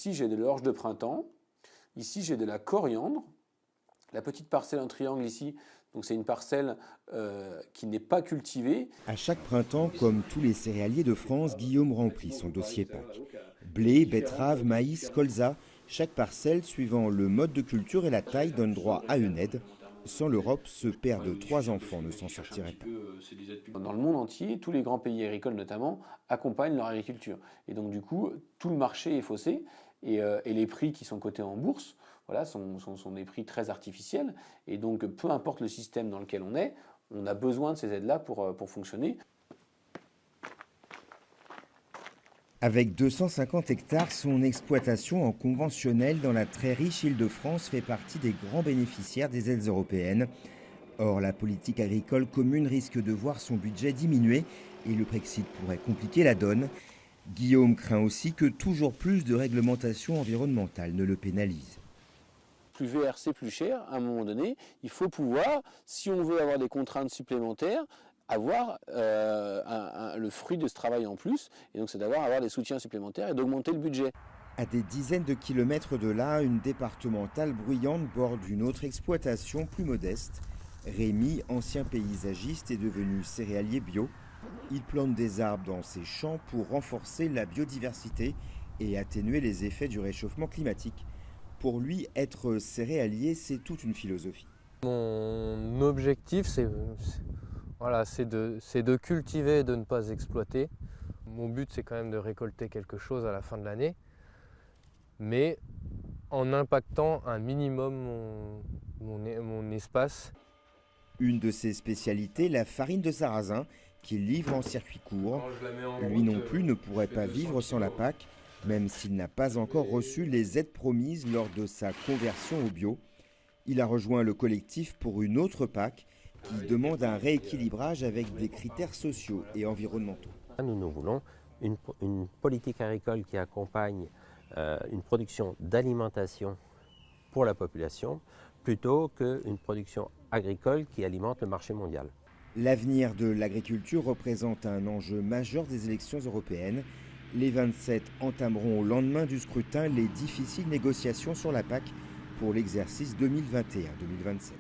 Ici, j'ai de l'orge de printemps. Ici, j'ai de la coriandre. La petite parcelle en triangle ici, donc c'est une parcelle qui n'est pas cultivée. À chaque printemps, comme tous les céréaliers de France, Guillaume remplit son dossier PAC. Blé, betterave, maïs, colza, chaque parcelle, suivant le mode de culture et la taille, donne droit à une aide. Sans l'Europe, ce père de 3 enfants ne s'en sortirait pas. Dans le monde entier, tous les grands pays agricoles notamment accompagnent leur agriculture. Et donc du coup, tout le marché est faussé et les prix qui sont cotés en bourse voilà, sont des prix très artificiels. Et donc peu importe le système dans lequel on a besoin de ces aides-là pour fonctionner. Avec 250 hectares, son exploitation en conventionnel dans la très riche Île-de-France fait partie des grands bénéficiaires des aides européennes. Or, la politique agricole commune risque de voir son budget diminuer et le Brexit pourrait compliquer la donne. Guillaume craint aussi que toujours plus de réglementations environnementales ne le pénalisent. Plus vert, c'est plus cher. À un moment donné, il faut pouvoir, si on veut avoir des contraintes supplémentaires, avoir le fruit de ce travail en plus. Et donc, c'est avoir des soutiens supplémentaires et d'augmenter le budget. À des dizaines de kilomètres de là, une départementale bruyante borde une autre exploitation plus modeste. Rémi, ancien paysagiste, est devenu céréalier bio. Il plante des arbres dans ses champs pour renforcer la biodiversité et atténuer les effets du réchauffement climatique. Pour lui, être céréalier, c'est toute une philosophie. Mon objectif, c'est de cultiver et de ne pas exploiter. Mon but, c'est quand même de récolter quelque chose à la fin de l'année, mais en impactant un minimum mon espace. Une de ses spécialités, la farine de sarrasin, qu'il livre en circuit court. Lui non plus ne pourrait pas vivre sans la PAC, même s'il n'a pas encore reçu les aides promises lors de sa conversion au bio. Il a rejoint le collectif pour une autre PAC qui demande un rééquilibrage avec des critères sociaux et environnementaux. Nous voulons une politique agricole qui accompagne une production d'alimentation pour la population plutôt qu'une production agricole qui alimente le marché mondial. L'avenir de l'agriculture représente un enjeu majeur des élections européennes. Les 27 entameront au lendemain du scrutin les difficiles négociations sur la PAC pour l'exercice 2021-2027.